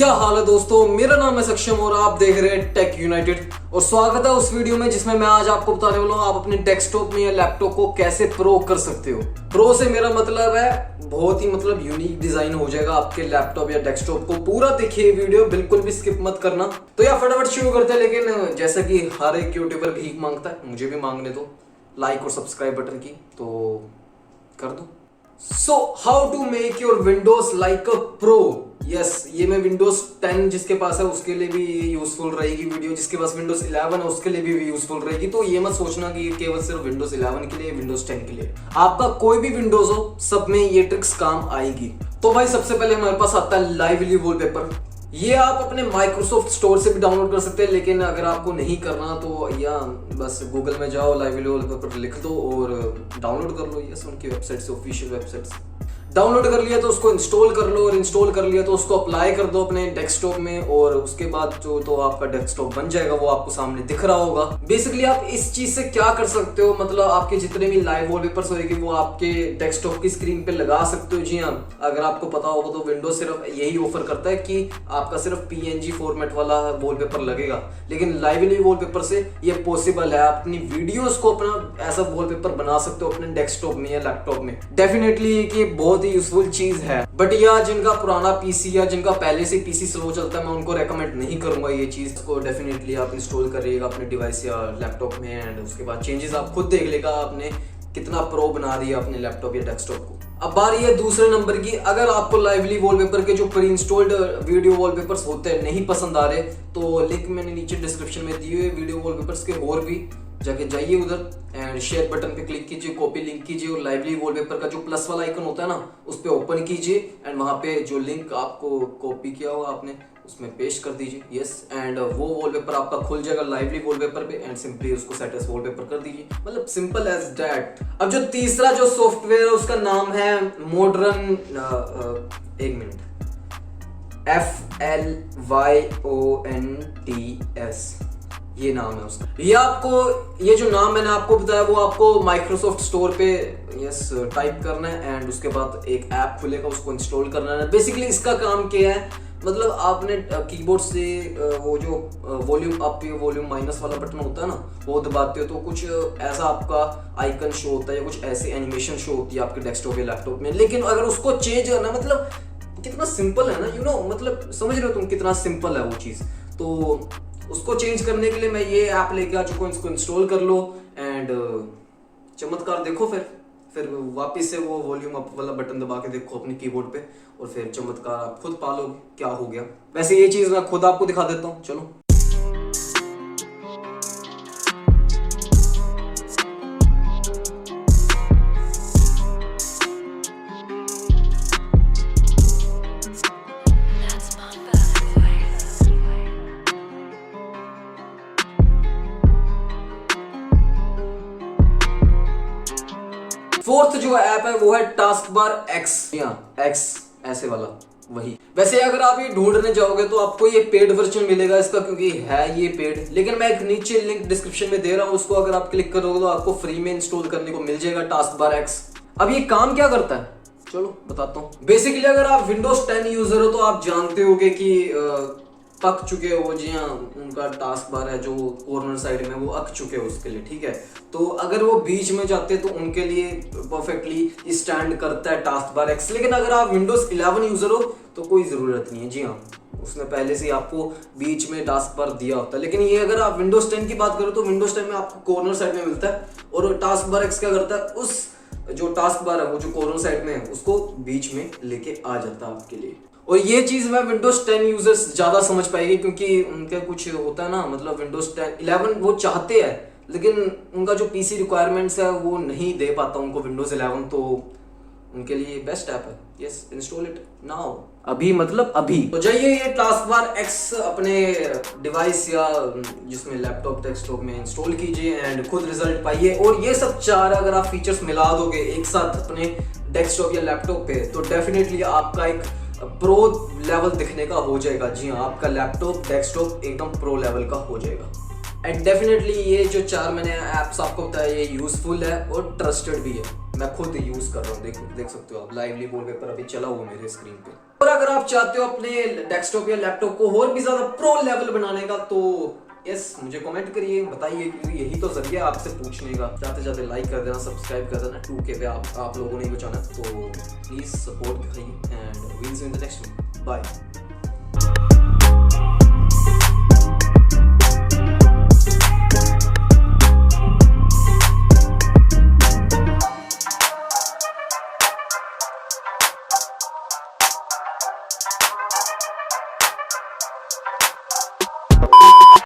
क्या हाल है दोस्तों, मेरा नाम है सक्षम और आप देख रहे हैं टेक यूनाइटेड। और स्वागत है उस वीडियो में जिसमें मैं आज आपको बताने वाला हूँ आप अपने डेस्कटॉप में या लैपटॉप को कैसे प्रो कर सकते हो। प्रो से मेरा मतलब है बहुत ही यूनिक डिजाइन हो जाएगा आपके लैपटॉप या डेस्कटॉप को। पूरा देखिए वीडियो, बिल्कुल भी स्किप मत करना। तो यार फटाफट शुरू करते हैं, लेकिन जैसा कि हर एक यूट्यूबर भीख मांगता है, मुझे भी मांगने दो लाइक और सब्सक्राइब बटन की, तो कर दो। So how to make your Windows like a pro? Yes, ये मैं Windows 10 जिसके पास है उसके लिए भी यूजफुल रहेगी वीडियो, जिसके पास Windows 11 है उसके लिए भी यूजफुल रहेगी। तो ये मत सोचना कि ये केवल सिर्फ Windows 11 के लिए, Windows 10 के लिए, आपका कोई भी Windows हो सब में ये ट्रिक्स काम आएगी। तो भाई सबसे पहले हमारे पास आता है लाइवली वॉलपेपर। ये आप अपने माइक्रोसॉफ्ट स्टोर से भी डाउनलोड कर सकते हैं, लेकिन अगर आपको नहीं करना तो या बस गूगल में जाओ, लाइवली वॉलपेपर लिख दो और डाउनलोड कर लो। यस, उनकी वेबसाइट से, ऑफिशियल वेबसाइट से डाउनलोड कर लिया तो उसको इंस्टॉल कर लो, और इंस्टॉल कर लिया तो उसको अप्लाई कर दो अपने डेस्कटॉप में, और उसके बाद जो तो आपका डेस्कटॉप बन जाएगा, वो आपको सामने दिख रहा होगा। बेसिकली आप इस चीज से क्या कर सकते हो, मतलब आपके जितने भी लाइव वॉलपेपर्स होंगे वो आपके डेस्कटॉप की स्क्रीन पे लगा सकते हो। जी हाँ, अगर आपको पता होगा तो विंडोज सिर्फ यही ऑफर करता है कि आपका सिर्फ PNG फॉर्मेट वाला वॉलपेपर लगेगा, लेकिन लाइवली वॉलपेपर से ये पॉसिबल है। आप अपनी वीडियोस को अपना ऐसा वॉलपेपर बना सकते हो अपने डेस्कटॉप में या लैपटॉप में। डेफिनेटली ये बहुत यूजफुल चीज है, बट यार जिनका पुराना पीसी या जिनका पहले से पीसी स्लो चलता है, मैं उनको रेकमेंड नहीं करूंगा ये चीज को। डेफिनेटली आप इंस्टॉल करिएगा अपने डिवाइस या लैपटॉप में, एंड उसके बाद चेंजेस आप खुद देख लेगा आपने कितना प्रो बना दिया अपने लैपटॉप या डेस्कटॉप को। अब बारी है दूसरे नंबर की। अगर आपको लाइवली वॉलपेपर के जो प्री इंस्टॉल्ड वीडियो वॉलपेपर्स होते हैं नहीं पसंद आ रहे, तो लिंक मैंने नीचे डिस्क्रिप्शन में दिए हुए वीडियो वॉलपेपर्स के और भी, जाके जाइए उधर एंड शेयर बटन पे क्लिक कीजिए, कॉपी लिंक कीजिए, और लाइवली वॉलपेपर का जो प्लस वाला आइकन होता है ना, उस पे ओपन कीजिए, एंड वहां पे जो लिंक आपको कॉपी किया होगा आपने उसमें पेस्ट कर दीजिए। यस, एंड वो वॉलपेपर आपका खुल जाएगा लाइवली वॉलपेपर पे, एंड सिंपली उसको सेट एज वॉलपेपर कर दीजिए। मतलब सिंपल एज दैट। अब जो तीसरा जो सॉफ्टवेयर है उसका नाम है मॉडर्न, एक मिनट, FLYONTS, ये नाम है उसका। ये आपको, ये जो नाम मैंने आपको बताया वो आपको माइक्रोसॉफ्ट स्टोर पे यस टाइप करना है, एंड उसके बाद एक ऐप खुलेगा, उसको इंस्टॉल करना है। बेसिकली इसका काम क्या है, मतलब आपने कीबोर्ड से वो जो वॉल्यूम अप या वॉल्यूम माइनस वाला बटन होता है ना, वो दबाते हो तो कुछ ऐसा आपका आइकन शो होता है, या कुछ ऐसी एनिमेशन शो होती है आपके डेस्कटॉप या लैपटॉप में। लेकिन अगर उसको चेंज करना, मतलब कितना सिंपल है ना, मतलब समझ रहे हो तुम कितना सिंपल है वो चीज़। तो उसको चेंज करने के लिए मैं ये ऐप लेके आ चुका हूँ, इसको इंस्टॉल कर लो, एंड चमत्कार देखो। फिर वापस से वो वॉल्यूम अप वाला बटन दबा के देखो अपने कीबोर्ड पे, और फिर चमत्कार आप खुद पालोगे क्या हो गया। वैसे ये चीज़ मैं खुद आपको दिखा देता हूँ, चलो। फोर्थ जो ऐप है वो है टास्क बार X, या X ऐसे वाला, वही। वैसे अगर आप ये ढूंढने जाओगे तो आपको ये पेड वर्जन मिलेगा इसका, क्योंकि है ये पेड, लेकिन मैं एक नीचे लिंक डिस्क्रिप्शन में दे रहा हूँ, उसको अगर आप क्लिक करोगे तो आपको फ्री में इंस्टॉल करने को मिल जाएगा टास्क बार X। अब ये काम क्या करता है, चलो बताता हूँ। बेसिकली अगर आप विंडोज 10 यूजर हो तो आप जानते होगे कि पक चुके हो, जी हाँ, उनका टास्क बार है जो कॉर्नर साइड में, वो अक चुके हो उसके लिए, ठीक है। तो अगर वो बीच में जाते हैं तो उनके लिए परफेक्टली स्टैंड करता है टास्क बार X। लेकिन अगर आप विंडोज 11 यूजर हो तो कोई ज़रूरत नहीं है, जी हाँ, उसने पहले से आपको बीच में टास्क बार दिया होता है। लेकिन ये अगर आप विंडोज 10 की बात करो तो विंडोज 10 में आपको कॉर्नर साइड में मिलता है, और टास्क बार X क्या करता है, उस जो टास्क बार है वो जो कॉर्नर साइड में है उसको बीच में लेके आ जाता है आपके लिए। और ये चीज़ मैं विंडोज 10 यूजर्स ज़्यादा समझ पाएगी, क्योंकि उनका कुछ होता है ना, मतलब विंडोज 10 11 वो चाहते हैं, लेकिन उनका जो पीसी रिक्वायरमेंट्स है वो नहीं दे पाता उनको विंडोज 11, तो उनके लिए बेस्ट ऐप है। यस, इंस्टॉल इट नाउ, अभी, मतलब अभी। तो जाइए ये टास्क बार X अपने डिवाइस या जिसमें लैपटॉप डेस्कटॉप में इंस्टॉल कीजिए, एंड खुद रिजल्ट पाइए। और ये सब चार अगर आप फीचर्स मिला दोगे एक साथ अपने डेस्कटॉप या लैपटॉप पे, तो डेफिनेटली आपका एक प्रो लेवल दिखने का हो जाएगा। जी हाँ, आपका लैपटॉप डेस्कटॉप एकदम प्रो लेवल का हो जाएगा। एंड डेफिनेटली ये जो चार मैंने ऐप्स आपको बताया ये यूजफुल है और ट्रस्टेड भी है। मैं खुद यूज कर रहा हूँ, देख सकते हो आप, लाइवली वॉलपेपर अभी चला हुआ मेरे स्क्रीन पे। और अगर आप चाहते हो अपने डेस्कटॉप या लैपटॉप को और भी ज्यादा प्रो लेवल बनाने का, तो यस मुझे कमेंट करिए, बताइए, क्योंकि यही तो जरिया आपसे पूछने का। जाते जाते लाइक कर देना, सब्सक्राइब कर देना, 2K पे आप लोगों ने ही बचाना, तो प्लीज सपोर्ट करिए and we'll see in the next one. Bye.